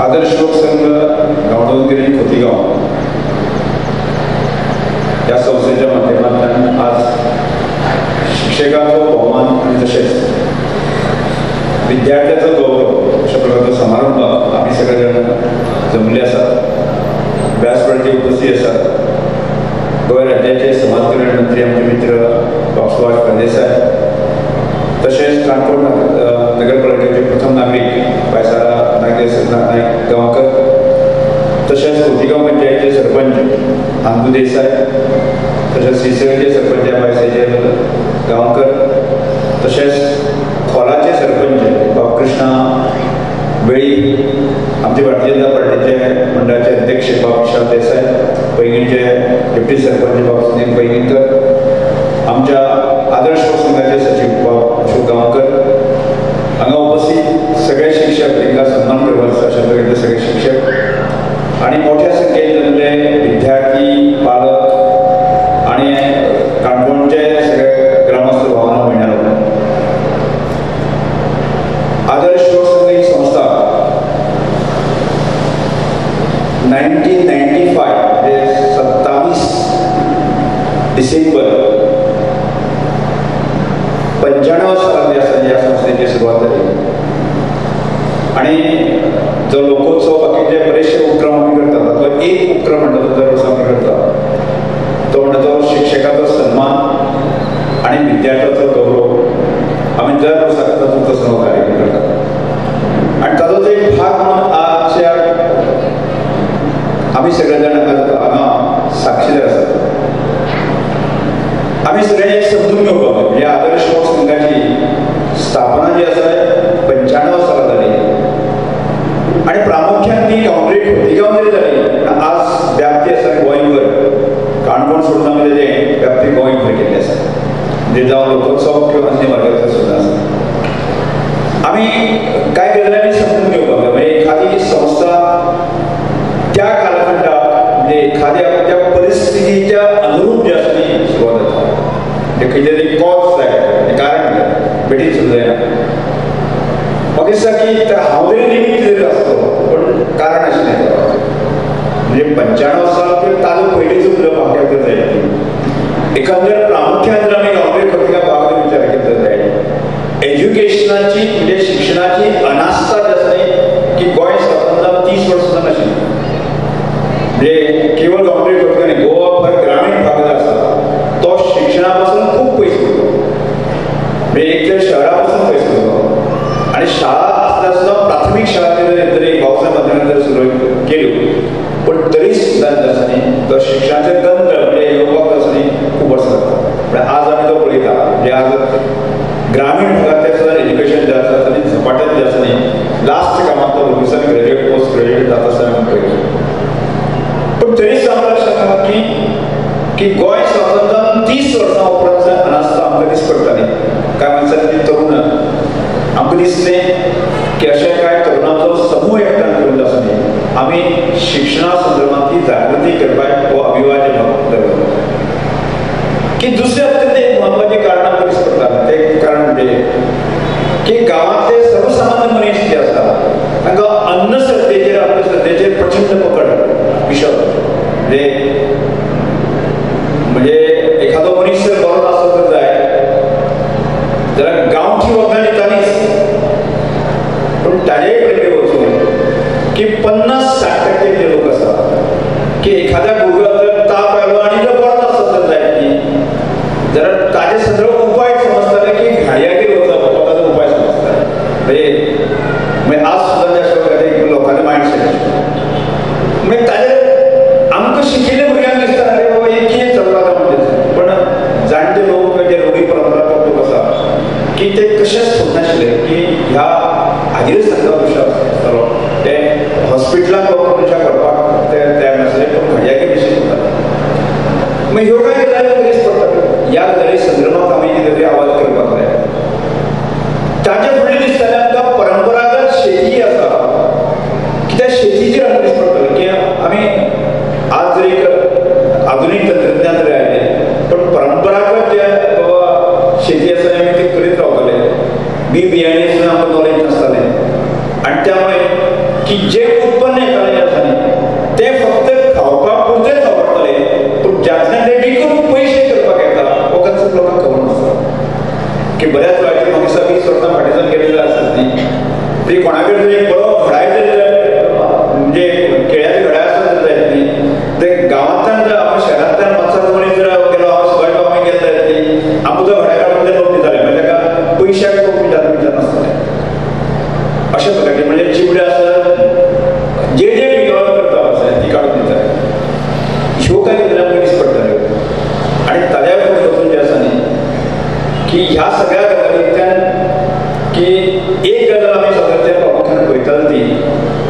आदर्श लोकसंघ गावडोंगरी खोतीगाव या संस्थेच्या माध्यमातून आज शिक्षकांचा बहुमान आणि तसेच विद्यार्थ्यांचा गौरव अशा प्रकारचा समारंभ आम्ही सगळेजण जमले असतात. व्यासपीठाची उपस्थित असतात. गोवा राज्याचे समाज कल्याण मंत्री आमचे मित्र डॉ. सुभाष परदेसाय, तसेच कानपूर नगरपालिकेचे प्रथम नागरिक पायसाळा नागेश गावकर, तसेच खोतीगाव पंचायतचे सरपंच आंदू देसाई, तसेच सिसळचे सरपंच पायसाचे गावकर, तसेच खोलाचे सरपंच बाळकृष्णा बेळी, आमचे भारतीय जनता पार्टीचे मंडळाचे अध्यक्ष विशाल देसाई, पैंगीणचे डेप्युटी सरपंच सुनील पैंगीणकर, आमच्या आदर्श संघाचे सचिव अशोक गावकर, हांगा उपस्थित सगळे शिक्षक, त्यांना सन्मान करपाचो अशा प्रकारचे सगळे शिक्षक आणि मोठ्या संख्येन जमले विद्यार्थी, पालक आणि काणकोणचे सगळे ग्रामस्थ भावना मिळणार. आदर्श लोकसंघ ही संस्था 1995 म्हणजे 27 डिसेंबर 95 सालांत या संस्थेची सुरुवात झाली आणि जो लोकोत्सव बाकीचे बरेचसे उपक्रम आम्ही करतात, तो एक उपक्रम म्हणतो दर वर्षी आम्ही करतात, तो म्हणतो शिक्षकाचा सन्मान आणि विद्यार्थ्याचा गौरव आम्ही दर वर्षी तसं कार्यक्रम करतात. आणि ताजोच एक भाग म्हणून आजच्या आम्ही सगळेजण हांगा साक्षीदार आसात. आम्ही सगळे समजून घेवपाक म्हणजे आदर्श लोकसंघाची स्थापना जी आसा 95 सालांत जाली आणि प्रामुख्यान ती गांवडोंगरी खोतीगांव जरी जाली, आज व्याप्ती आसा गोंयभर, काणकोण सोडून आमी तेजे व्याप्ती गोंयभर केल्ली आसा, म्हणजे जावं लोकोत्सव किंवा अन्य मार्गांचो सुद्दां आसा. आमी कांय गजाली समजून घेवपाक म्हणजे एखादी संस्था त्या कालखंडात म्हणजे एखाद्या त्या परिस्थितीच्या अनुरूप जे आसा ती सुरवात जाता, म्हणजे खंयचे तरी कॉज जाय, कारण जाय, बेठीच सुरू जायना. म्हाका दिसता की हांव जरी निमित्त जरी आसलो पण कारण आशिल्लें, म्हणजे 95 साल किंवा ताजो पयलींचो उलोवप म्हाका करता जाय. एकंदर प्रामुख्यान जर आमी गांवडोंगरी खोतीगांव भागाचो विचार केलो जाल्यार एज्युकेशनाची म्हणजे शिक्षणाची अनास्था जी आसा न्ही, की गोंय स्वतंत्र 30 वर्सां नाशिल्लें, म्हणजे केवळ गांवडोंगरी खोतीगांव न्ही, गोवाभर ग्रामीण भाग जो आसा तो शिक्षणा पासून खूब पयस उरलो, म्हणजे एक तर शहरा पासून पयस उरलो आणि शाळा आसल्यार सुद्दां प्राथमीक शाळा जरी भावसाहेब माध्यमांत सुरू केल्यो पण तरी सुद्दां जो आसा न्ही तो शिक्षणाचे तंत्र म्हणजे येवपाक जो आसा न्ही खूब वर्सां लागता. पण आज आमी तो पळयता, म्हणजे आज ग्रामीण भागांतले सुद्दां एज्युकेशन जें आसा ताची झपाट्यान जें आसा न्ही लास्ट कामाक तो प्रोफेसर ग्रॅज्युएट पोस्ट ग्रॅज्युएट जाता आसतना आमी पळयता. पण तरी सुद्दां आमकां लक्षांत आसा की गोंय स्वातंत्र्यान 30 वर्सां उपरांत अनास्था आमकां दिस पडटाली. कांय मनशांनी तरुण आमकां दिसलें की अशे कांय तरुणांचो समूह एकठांय करून जो आसा न्ही आमी शिक्षणा संदर्भांतली जागृती करपाक हो अभिवाद्य भाग दवरलो. की दुसरें अत्यंत एक म्हत्वाचें कारण आमकां दिस पडटा, तें कारण म्हणजे की गांवांतले सर्वसामान्य मनीस जे आसा तांकां अन्न श्रद्धेचेर आपल्या श्रद्धेचेर प्रचंड पकड विशद, म्हणजे एखादो मनीस जर बरो आसत जाय जाल्यार गांवठी वखदां दितालीच, पूण ताजे कडेन वचून की 50-60% जे लोक आसा की एखाद्या भुरग्याक जर ताप आयलो आनी जर बरो आसत जाय जाल्यार ताजे संदर्भात उपाय समजताले की घाळयागेर वचप हो ताजो उपाय समजताले. म्हणजे आज सुद्दां त्या प्रकारे लोकांनी मायंडसेट म्हणजे ताजे आमकां शिकिल्ल्या भुरग्यांक दिसता अरे बाबा हे कितें चलता म्हणजे, पण जाणटे लोक जे रूढी परंपरागत लोक आसा की ते कशेंच सोदनाशिल्ले की ह्या हाजीर संघात विशय आसतलो ते हॉस्पिटलांत लोक विचार करपाक ते तयार नासले, पूण घडयागेर विशय करतात. मागीर ह्यो कांय गजाली दिस पडटा, ह्या गजाली संदर्भांत आमी कितें तरी आवाज करपाक जाय. ताचे फुडली दिसताले आमकां परंपरागत शेती आसा, कित्याक शेतीचेर आमकां दिस पडटलें की आमी आज जरी आधुनीक तंत्रज्ञान जरी आयलें पण परंपरागत जे बाबा शेती आसा आमी ती करीत रावताले, बी बियाणे सुद्दां आमकां नॉलेज नासतालें आणि त्यामुळे की जे उत्पन्न येतालें आसा ते फक्त खावपाक पुरतेच वापरताले, पूण ज्यातल्यान ते विकून पयशे करपाक येता हो कन्सेप्ट लोकांक खबर नासता. की बऱ्याच वेळाचेर म्हाका दिसता 20 वर्सां फाटींच्यान गेलेले आसत न्ही, ती कोणाकडेन जर एक बरो घडाय म्हणजे केळ्याची घडाय आसत जायत न्ही, ते गांवांतल्यान जर आपण शहरांतल्यान मातसो मनीस जर गेलो हांव सगळे कामाक गेले जायत न्ही, आमकां तो घडाय काडून ते लोक दिताले, म्हणजे ताका पयशाक खूब विचार नासताले. अशा प्रकारचे म्हणजे चिवडे आसत जे जे पिकावळ करता आसत ती काडून दिताले. ह्यो कांय गजाली आमकां दिश्टी पडटाल्यो. आनी ताज्या फुडें वचून जें आसा न्ही की ह्या सगळ्या गजालींतल्यान की एक गजाल आमी सातत्यान प्रामुख्यान पळयताले ती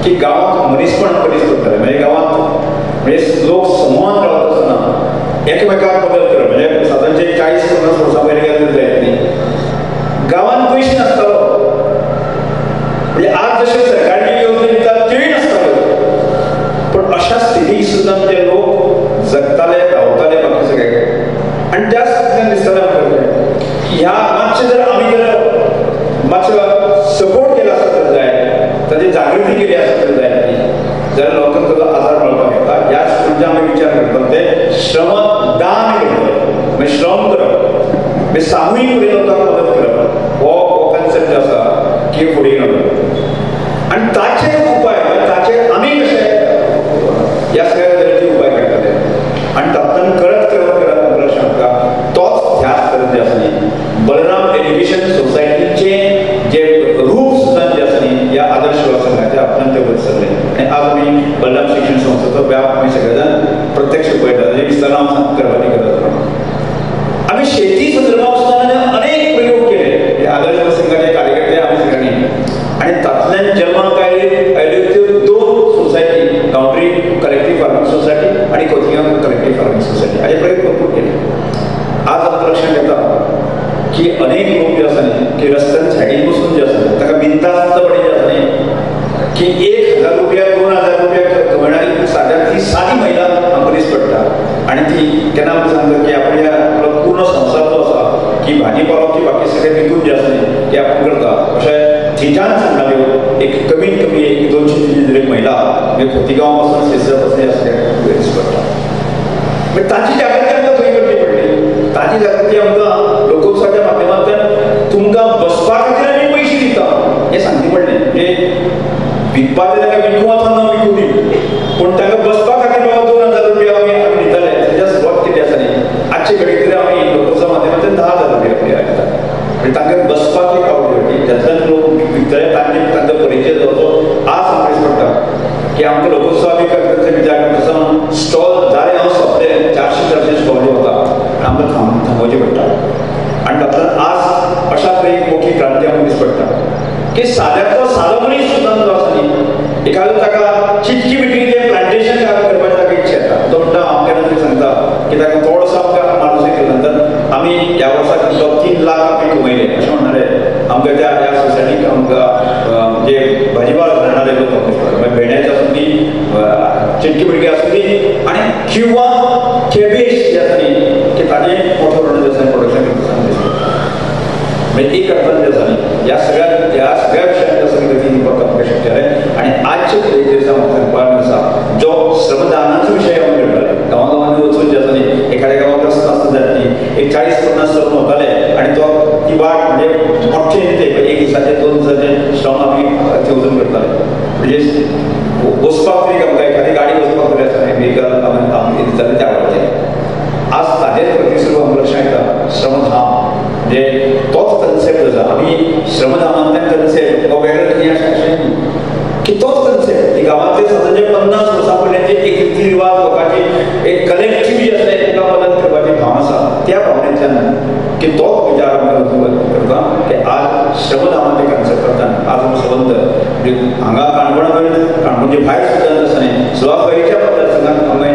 की गांवांत मनीसपण कधीच पडटालें. म्हणजे गांवांत म्हणजे लोक समूहान रावता आसतना एकामेकाक मदत करप. म्हणजे सादारणचे 40-50 वर्सां पयलीं गेले जायत न्ही, गांवांत पयशे नासतालो. म्हणजे आज जशे सरकारची येवजण दितात त्योय नासताल्यो, पूण अशा स्थितीक सुद्दां ते लोक जगताले, रावताले बाकी सगळे. आनी त्या स्थितींतल्यान दिसतालें आमकां ह्या मातशें जर आमी जर मातसो सपोर्ट केलो आसत तर जाय, ताची जागृती केली आसत तर जाय न्ही, जाल्यार लोकांक ताचो आदार मेळपाक येता. ह्याच म्हणजे आमी विचार करतात ते श्रमदान करप, म्हणजे श्रम करप, म्हणजे सामुहीक लोकांक मदत करप हो कन्सेप्ट जो आसा की फुडें घालप. आनी ताचे उपाय ताचे आमी कशे ह्या सगळ्या गजालींचे उपाय काडटाले. आनी तातूंतल्यान करत करत करत आमकां लक्षांत येता तोच ह्याच तरेन जे आसा न्ही बलराम एज्युकेशन सोसायटीचे जे रूप सुद्दां जे आसा न्ही ह्या आदर्श युवा संघाचे अत्यंत वयर सरले. आनी आज आमी बलराम शिक्षण संस्थेचो व्याप आमी सगळे जाण प्रत्यक्ष पळयतात. म्हणजे विस्तार हांव करपाची गरज ना. आमी शेती संदर्भांत सुद्दां अनेक प्रयोग केले आदर्श युवा संघाचे कार्यकर्ते आमी सगळ्यांनी. आनी तातूंतल्यान जल्माक आयल्यो त्यो 2 society, Gaondongri collective farming society आनी खोतिगांव कलेक्टीव फार्मींग सोसायटी हाचे प्रयोग भरपूर केले. आज आमकां लक्षांत येता की अनेक लोक जे आसा न्ही की रस्त्यान सायडीन बसून जे आसा ताका बिनतास्तपणे जे आसा न्ही की 1000 रुपया 2000 रुपया कमयणारी सादारण ती सादी महिला आमकां दिश्टी पडटा. आनी ती केन्ना आमकां सांगता की आपलो पूर्ण संवसार जो आसा की भाजीपालो की बाकी सगळें विकून जे आसा न्ही ते आपूण करता. अशें थिजान सांगताल्यो एक कमीत कमी 100-200 जर एक महिला म्हणजे खोतिगांव पासून सिरसा पासून आसा ते दिश्टी पडटा. म्हणजे ताची जागृती आमकां खंय करची पडली. ताची जागृती आमकां लोकोत्सवाच्या माध्यमांतल्यान तुमकां बसपा खातीर आमी पयशे दिता हें सांगचें पडलें. म्हणजे विकपाचें ताका विकूं वचोन न विकूं दी, पूण ताका बसपा खातीर बाबा 2000 रुपया आमी दिताले. ताच्या सुरवात केली आसा न्ही आजचे घडी तरी आमी लोकोत्सवा माध्यमांतल्यान 10,000 रुपया दिता. म्हणजे तांकां बसपाक एक आवड ज्यातल्यान लोक विकतले तांचो परिचय जावचो. आज आमकां दिश्टी पडटा की आमकां लोकोत्सवा बी करता स्टॉल जाले हांव सोंपले 400-400 स्टॉल वता आमकां थांबोवचें पडटा. आनी तातूंतल्यान आज अशा तरेन मोठी क्रांती आमकां दिश्टी पडटा की साद्यांतलो सादो मनीस सुद्दां जो आसा न्ही एखादो ताका चिटकी बिटकी तें प्लांटेशन करपाची ताका इच्छा येता. तो म्हणटा हांव केन्ना तरी सांगता की ताका थोडोसो आमकां मानसीक केले नंतर आमी ह्या वर्साक 3 लाख आमी कमयले अशें म्हणणारे आमकां ह्या सोसायटीक आमकां जे भाजीपालो घालणारे लोक आमकां भेंड्याची आसूं ती चिटकी बिटकी आसूं ती आनी किंवा कॅबेज जे आसा न्ही की ताजें मोठ्या प्रमाणांत जे आसा प्रोडक्शन करता म्हणजे एक अर्थान जे आसा न्ही ह्या सगळ्या विशयांत जे आसा गती दिवपाक आमकां शक्य जालें. आनी आजचे पिळगेचेर आमकां सांगपाक आसा जो श्रमदानाचो विशय आमी करताले गांवांगांवांनी वचून जे आसा न्ही एखाद्या गांवांत रस्तो आसता जातली एक 40-50 श्रम वताले आनी तो ती वाट म्हणजे मोठे एक दिसाचे 2 दिसाचे श्रम आमी येवजण करताले. म्हणजे वचपाक तरी आमकां एखादी गाडी वचपाक तरी आसा व्हेकल आमी दिताले त्या वाटेचेर. आज ताजेच प्रतिस्रूप आमकां लक्षांत येता श्रमधाम म्हणजे तोच कन्सेप्ट आसा. आमी श्रमधामांतल्यान कन्सेप्ट हो वेगळो कितें अशें की तोच कन्सेप्ट ही गांवांतले सादारणचे 50 वर्सां पयलींचे एक रिती रिवाज लोकांची एक कलेक्टीव जी आसा एका मदत करपाची भाव आसा त्या भावनेंतल्यान की तोच विचार आमकां करता की आज श्रमधामाचे कन्सेप्टांतल्यान आज आमी सबंद म्हणजे हांगा काणकोणचे भायर सुद्दां आसा न्ही सुवा पयलींच्या मतदारसंघांत हांवें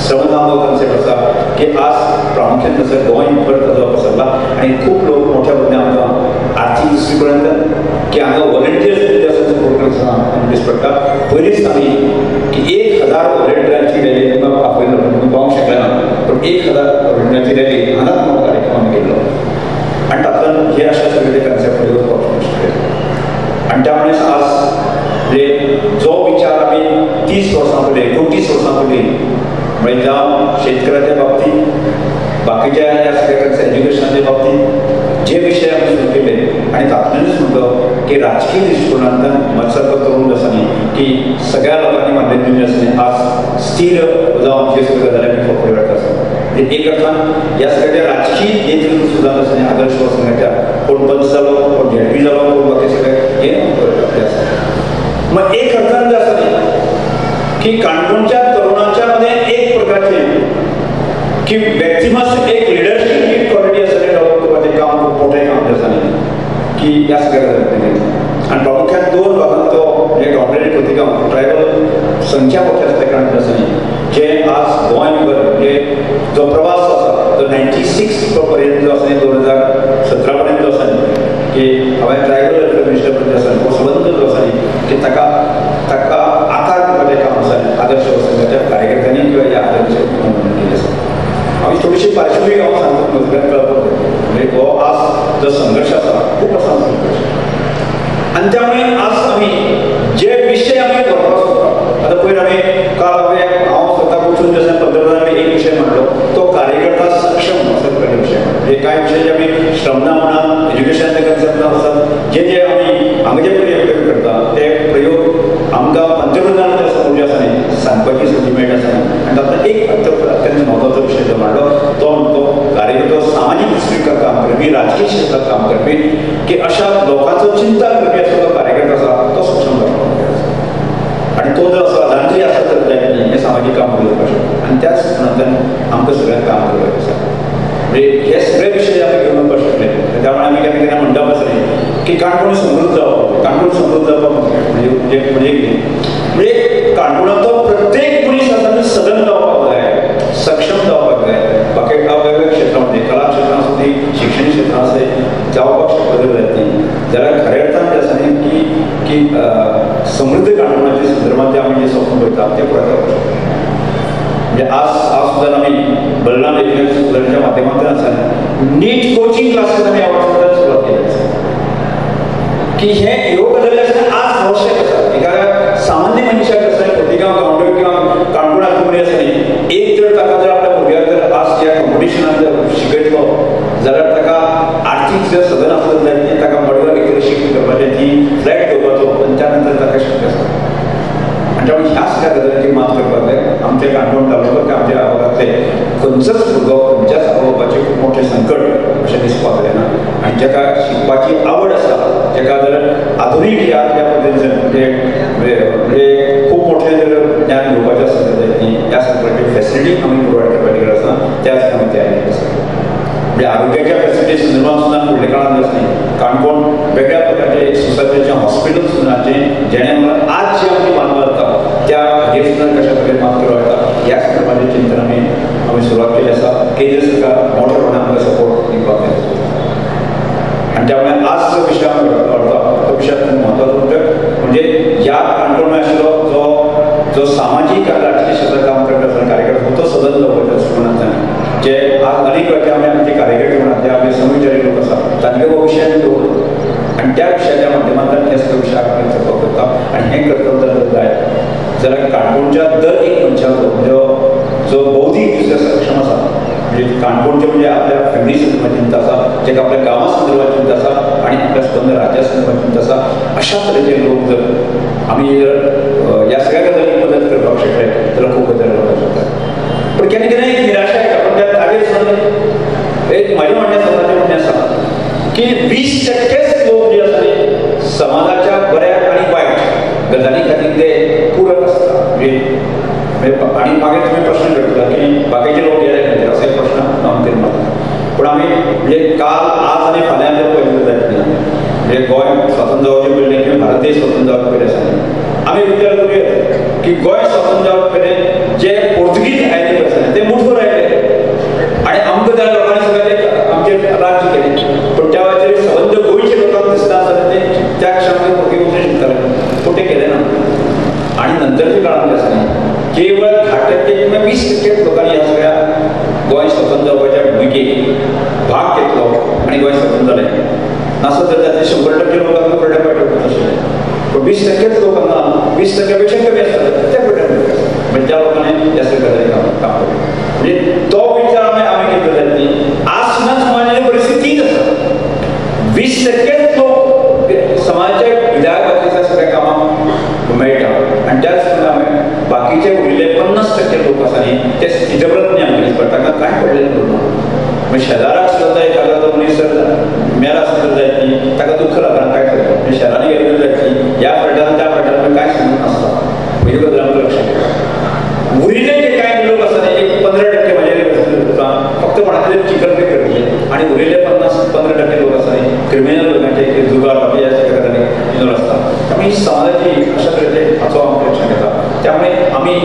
श्रमधाम हो कन्सेप्ट आसा की आज प्रामुख्यान तसो गोंयभर ताजो पसरला आनी खूब लोक मोठ्या प्रमाणांत आमकां आर्थीक दृश्टीकोनांतल्यान की हांगा वॉलंटियर्स जे आसा सपोर्ट करता दिश्टी पडटा. पयलींच आमी की 1000 वॉलंटियरांची रॅली तुमकां आपयलो तुमी पावोवंक शकले ना पूण 1000 वॉलंटियरांची रॅली हांगाच म्हाका कार्यक्रम केल्लो आनी तातूंतल्यान हे अशे सगळे कन्सेप्ट घेवपाक शकले. आनी त्या मुळे आज जे जो विचार आमी 30 वर्सां पयलीं 29 वर्सां पयलीं म्हणजे जावं शेतकऱ्याच्या बाबतीत बाकीच्या ह्या सगळ्या एज्युकेशनाच्या बाबतीत जे विषय आमी सुरू केले आणि तातूंतल्यानच म्हणलो की राजकीय दृश्टिकोनांतल्यान मत्सर्ग करून आसा न्ही की सगळ्या लोकांनी मान्यता दिवची आसा न्ही आज स्थिर जावन जे सगळ्यो गजाली आमी फुडें व्हरता आसा एक अर्थान ह्या सगळ्या राजकीय नेतृत्व सुद्दां आसा न्ही आदर्श वर्सांच्या कोण पंच जालो कोण झेडपी जालो कोण बाकी सगळे हे आसा मग एक अर्थान जे आसा न्ही की काणकोणच्या तरुणांच्या मध्ये एक प्रकारचे की व्यक्तिमत्व एक लिडरशिप क्वालिटी आसा डेव्हलप करपाचें काम खूब मोठें काम जें आसा न्ही की ह्या सगळ्या गजालींनी आनी प्रामुख्यान 2 भागांत तो एक ऑलरेडी खोतीगांव ट्रायबल संख्या मोठी आसल्या कारणान आसा न्ही जे आज गोंयभर म्हणजे जो प्रवास आसा तो 96 पर्यंत जो आसा 2017 पर्यंत जो आसा न्ही की हांवें ट्रायबल वेलफेअर मिनिस्टर पर्यंत आसा तो संबंद जो आसा न्ही की ताका आकार दिवपाचें काम आसा आदर्श वर्सांच्या कार्यकर्त्यांनी किंवा ह्या आदर्श केलें आसा हांवें थोडीशी पार्श्वभूमी हांव सांगता मजगत कळपाक म्हणजे हो आज जो संघर्श आसा खूब आसा आनी त्यामुळे आज आमी जे विशय आमी व्हरपाक सोदता आतां पयर आमी काल हांव स्वता वचून जशें पंतप्रधानांनी एक विशय मांडलो तो कार्यकर्ता सक्षम असो विशय म्हणजे कांय विशय जे आमी श्रमना म्हणा एज्युकेशनाच्या कन्सेप्टान आसात जे आमी हांगा जे प्रयोग करता ते प्रयोग आमकां पंतप्रधानाच्या समोर जे आसा न्ही सांगपाची संदी मेळटा आसा आनी तातूंत एक अत्यंत म्हत्वाचो विशय जो मांडलो तो कार्यकर्तो सामाजीक दृश्टिकोनांत काम करपी राजकीय क्षेत्रांत काम करपी की अशा लोकांचो चिंता करपी असो जो कार्यकर्ता आसा तो सक्षम जावपाक आनी तो जर असो जाणटी आसा तर जायना हें सामाजीक काम करपाक शकता आनी त्याच कारणांतल्यान आमकां सगळ्यांक काम करपाचें आसा म्हणजे हे सगळे विशय आमी घेवन वचपाक शकले त्यामुळे आमी केन्ना केन्ना म्हणटा आसतलीं की काणकोण समृद्ध जावप काणकोण समृद्ध जावप म्हणजे काणकोणाचो प्रत्येक मनीस आसा तो सदन जावपाक जाय सक्षम जावपाक जाय बाकी वेगवेगळ्या क्षेत्रांमध्ये कला क्षेत्रां आसूं ती शिक्षण क्षेत्रां आसूं जावपाक शकता जायती जाल्यार खऱ्या अर्थान जें आसा न्ही की समृद्ध काणकोणाच्या संदर्भात जे आमी जें स्वप्न पळयता तें पुराय जावपाक शकता म्हणजे आज सुद्दां आमी बलराम एज्युकेशन स्कूलाच्या माध्यमांतल्यान आसा नीट कोचिंग क्लासीस आमी ह्या वर्सांतल्यान सुरवात केली आसा की हे ह्यो गजाली आसा आज आवश्यक आसा एका सामान्य मनशाक आसा खोतीगांव गांवडोळ किंवा काणकोण आकुमरी आसा न्ही एक जर ताका जर आपल्या भुरग्याक जर आज ह्या कॉम्पिटिशनांत जर शिकयतलो जाल्यार ताका आर्थीक जर सदन आसत जाल्यार ती ताका मडगांव कितें शिफ्ट करपाचें ती फ्लॅट घेवपाचो आनी त्या नंतर ताका शक्य आसा आनी त्यामुळे ह्या सगळ्या गजालींची मात करपाक जाय आमचे काणकोण तालुक्याक आमच्या भागांतले खंयचोच भुरगो खंयच्याच आवयबापाचें खूब मोठें संकट अशें दिसपाक जायना आनी जाका शिकपाची आवड आसा जाका जर आधुनीक ह्या पद्दतीन म्हणजे खूब मोठें जर ज्ञान घेवपाचें आसा जाल्यार ह्या सगळ्याची फॅसिलिटी आमी प्रोवायड करपाची गरज आसा त्याच आमी तयारी आसा म्हणजे आरोग्याच्या फॅसिलिटी संदर्भात सुद्दां फुडल्या काळांत आसा न्ही काणकोण वेगळ्या प्रकारचे सोसायटीचें हॉस्पिटल सुद्दां जेणे म्हणून आज जे आमी बांदला जाता त्या हाजेर सुद्दां कशा तरेन मात करप जाता ह्या संदर्भाचें चिंतन आमी सुरवात केली आसा केंद्र सरकार मोठ्या प्रमाणात आमकां सपोर्ट दिवपाक जाय आनी त्यामुळे आज जो विशय आमी व्हरता तो विशय म्हत्वाचो म्हणजे ह्या काणकोण आशिल्लो जो सामाजीक आनी राजकीय क्षेत्रांत काम करता आसतना कार्यकर्ता तो सदन जावपाच्या दृश्टिकोनांतल्यान जे आज अनेक वेळा आमी आमचे कार्यकर्ते म्हणा जे आमचे समविचारी लोक आसा तांचे हो विशय आमी दवरता आनी त्या विशयाच्या माध्यमांतल्यान हे सगळे विशय आमी करपाक करता आनी हें करतलो जाल्यार जाय जाल्यार काणकोणच्या दर एक मनशाचो जो बौद्धीक सक्षम आसा म्हणजे काणकोणचे म्हणजे आपल्या फॅमिली संदर्भात चिंता आसा जेका आपल्या गांवा संदर्भात चिंता आसा आनी आपल्या स्वतंत्र राज्या संदर्भात चिंता आसा अशा तरेचे लोक जर आमी जर ह्या सगळ्या गजालींक मदत करपाक शकले जाल्यार खूब गजाली जावपाक शकता पूण केन्ना केन्ना एक निराशा येता पूण त्या तागेर सुद्दां एक म्हाजें म्हणणें स्वताचें म्हणणें आसा की 20% लोक जे आसा न्ही समाजाच्या बऱ्याक आनी वायट गजाली खातीर ते पूरक आसता आनी मागीर तुमी प्रश्न करतलो की बाकीचे लोक गेले खातीर असो एक प्रश्न हांव मारता पूण आमी म्हणजे काल आज आनी फाल्यां जर पळयलें जायत म्हणजे गोंय स्वतंत्र जावचे पयलीं किंवा भारत देश स्वतंत्र जावचे पयलीं आसा आमी विचार करूया की गोंय स्वतंत्र जावचे पयलीं जे पोर्तुगीज आयले आसा ते मुठभर आयले आनी आमकां त्या लोकांनी सगळें आमचें राज्य केलें पूण त्या वेळाचेर संबंद गोंयच्या लोकांक दिसता आसतना ते त्या क्षणाक पोर्तुगीज शिकताले पूण ते केलें ना आनी नंतरच्या काळांत जे आसा केवळ 10% किंवा 20% लोकांनी ह्या सगळ्या गोंय स्वतंत्र जावपाच्या भुमिकेक भाग घेतलो आनी गोंय स्वतंत्र जालें नासत जाल्यार 100% लोकांक फुडल्या फावटी आशिल्लें पूण 20%च लोकांना 20% कमी असतात त्या पेट्यांमध्ये म्हणजे त्या लोकांनी या सरकारने काम केलं. म्हणजे तो विचार आम्ही घेतलेला नाही. आज सुद्धा समाजाची परिस्थिती तीच असतात. 20% लोक समाजाच्या विधायकाच्या सगळ्या कामाक मेळटा आणि त्याच आम्ही बाकीचे उरले 50% लोक आसा न्ही ते स्थितप्रज्ञ आमगे पडटा ताका कांय पडलेलें उरना. म्हणजे शेजाराक सुद्दां एखादा तो मनीस जर मेला सुद्दां जायची ताका दुख्ख लागना काय करता. म्हणजे शेजारी गेली जायची या फाटान त्या फाटान काय संबंध नासता. म्हणजे बद्दल आमकां लक्षात घेवप. उरिल्ले जे कांय लोक आसा एक 15% म्हणजे फक्त कोणाचे चिकन पे करतले आणि उरिल्ले 15% लोक आसा क्रिमिनल लोकांचे जुगार या सगळ्या इन्वॉल्व असतात. त्यामुळे ही समाजाची अशा तरेचे हाचो आमकां लक्षात घेता. त्यामुळे आमी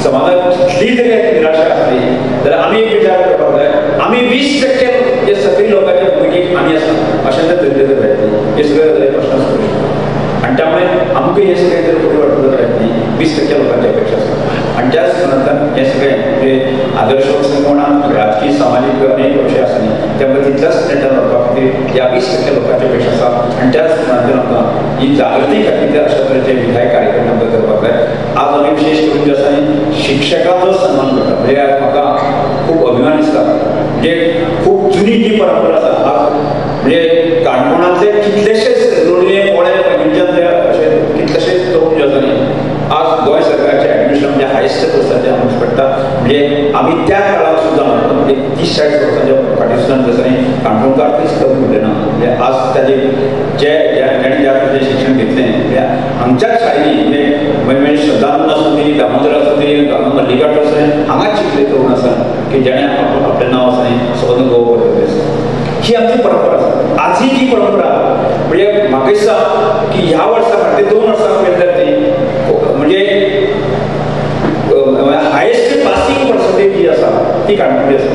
समाजात कितली तरी निराशा असली जाल्यार आमी एक विचार करपाक जाय आमी 20% जे सकयल लोकांच्या भुमिकेक आमी आसा अशें जर धरलें जाल्यार हे सगळे गजाली प्रश्न करू शकता. आणि त्यामुळे आमकां हे सगळे जर फुडें वाटत जाल्यार 20% लोकांची अपेक्षा आसता. आणि त्याच कारणांतल्यान हे सगळे म्हणजे आदर्श कोणा राजकीय सामाजीक अनेक विशय आसा न्ही त्यामुळे तितल्याच नेटान वचपा खातीर ह्या 20% लोकांची अपेक्षा आसा. आणि त्याच कारणांतल्यान आमकां ही जागृती खातीर अशा तरेचे विधायक कार्यक्रम आमकां करपाक जाय. आज आमी विशेष करून जे आसा न्ही शिक्षकांचो सन्मान करता म्हणजे म्हाका खूब अभिमान दिसता. म्हणजे खूब जुनी जी परंपरा आसा आज म्हणजे काणकोणांतले कितलेशेच लोलये कोळे पयलींच्यान अशे कितलेशेच तरूण जे आसा न्ही आज गोंय सरकारचे एडमिशन म्हणजे हायस्ट वर्साचे आमकां पडटा. म्हणजे आमी त्या काळाक सुद्दां म्हणजे 30-40 वर्सांच्या फाटी सुद्दां जे आसा न्ही काणकोणकार कांयच कमी उरले ना. म्हणजे आज ताजे जेणे ज्या तरेचें शिक्षण घेतलें म्हणजे आमच्याच शाळेंनी म्हणजे सदानंद आसूं दी दामोदर आसूं दी मल्लिकार्जून आसूं हांगाच शिकले तरूण आसा की जेणे आपलें नांव आसा न्ही सबंद गोवा करतले आसा. ही आमची परंपरा आसा. आज ही जी परंपरा म्हणजे म्हाका दिसता की ह्या वर्सा फाटले 2 वर्सां पयलीं ती म्हणजे हायेस्ट पासिंग पर्संटेज जी आसा ती काणकोणची आसा.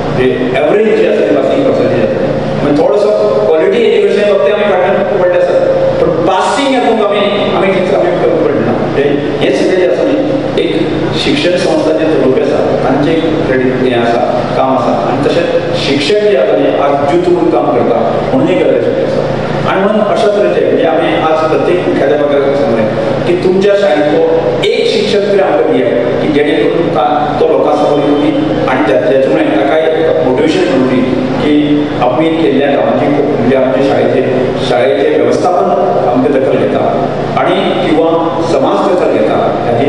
म्हणजे एवरेज जी आसा ती पासिंग पर्संटेज आसा. म्हणजे थोडोसो क्वॉलिटी एज्युकेशन फक्त आमी फाटल्यान पडले आसात पण पासिंग हातूंत आमी कमी पडले ना. म्हणजे हे सगळे जे आसा न्ही एक शिक्षण संस्था जे चलोवपी आसा तांचें क्रेडीट हें आसा काम आसा. आनी तशेंच शिक्षक जे आसा न्ही आज जुतून काम करता म्हणून एक गरजेचें आसा. आणि म्हणून अशा तरेचे म्हणजे आमी आज प्रत्येक मुख्याध्यापकाक सांगलें की तुमच्या शाळेंतलो एक शिक्षक तरी आमकां दियात की जेणे करून तो लोकां समोर येवपी आणि त्याच्या मुळे ताकाय मोटिवेशन मेळटली की आमी केल्ल्या कामाची म्हणजे आमच्या शाळेचे वेवस्थापन आमकां दखल घेता आणि किंवा समाज दखल घेता हाची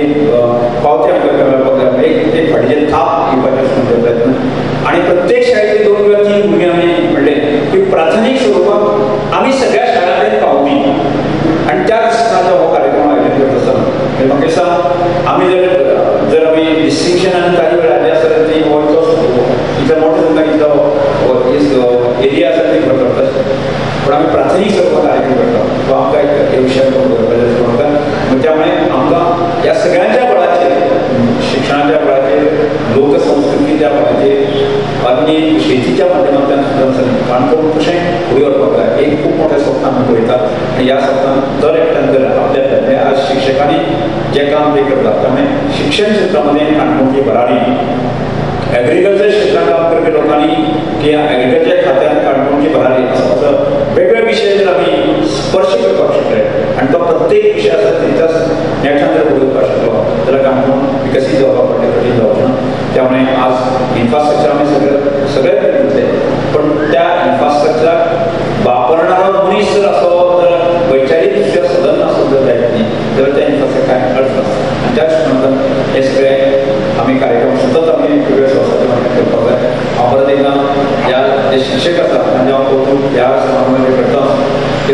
पावती आमकां मेळपाक जाय. एक फाटीचे थाप घेवपाचे प्रयत्न आणि प्रत्येक शाळेचे 2 किंवा 3 भुरगे आमी म्हणले की प्राथमीक स्वरुपाक आमी सगळ्या शाळांनी पावली आणि त्याच दिसाचो हो कार्यक्रम आयोजीत करता आसतना म्हाका दिसता आमी जर आमी डिस्टिंक्शन आनी ताजे वेळ हाजे आसत ती हो इतलो मोठो तुमकां इतलो एरिया आसा ती खबर करता पण आमी प्राथमीक स्वरुपाक कार्यक्रम करता तो आमकां हे विशय करता. त्यामुळे आमकां ह्या सगळ्यांच्या बळाचेर शिक्षणाच्या बळाचेर लोकसंस्कृतीच्या बळाचेर आनी शेतीच्या माध्यमांतल्यान सुद्दां काणकोण कशें फुडें व्हरपाक जाय एक खूब मोठें स्वप्न आमी पळयता. आनी ह्या स्वप्नान दर एकट्यान जर आपल्या आज शिक्षकांनी जें काम ते करतात त्यामुळे शिक्षण क्षेत्रामध्ये काणकोणची भरारी एग्रीकल्चर क्षेत्रात काम करपी लोकांनी की एग्रीकल्चर खात्यात काणकोणची भरारी असो वेगवेगळे विशय जर आमी स्पर्श करपाक शकले आणि तो प्रत्येक विशय आसा तितल्याच नेटान जर उडोवपाक शकलो जाल्यार काणकोण विकसीत जावपाक फाटीं कठीण जावचें ना. त्यामुळे आज इन्फ्रास्ट्रक्चर आमी सगळे घेतले पण त्या इन्फ्रास्ट्रक्चराक वापरणारो मनीस जर असो तर वैचारीक दृश्ट्या सदन सुद्दां जायत न्ही जाल्यार त्या इन्फ्रास्ट्रक्चर कांय अर्थ नासता. आनी त्याच कारणान हे सगळे आमी कार्यक्रम सतत आमी वेगवेगळ्या संस्थांचे करपाक जाय. हांव परत एकदां ह्या जे शिक्षक आसा तांचे हांव कौतुक ह्या समारंभाचेर करता. ते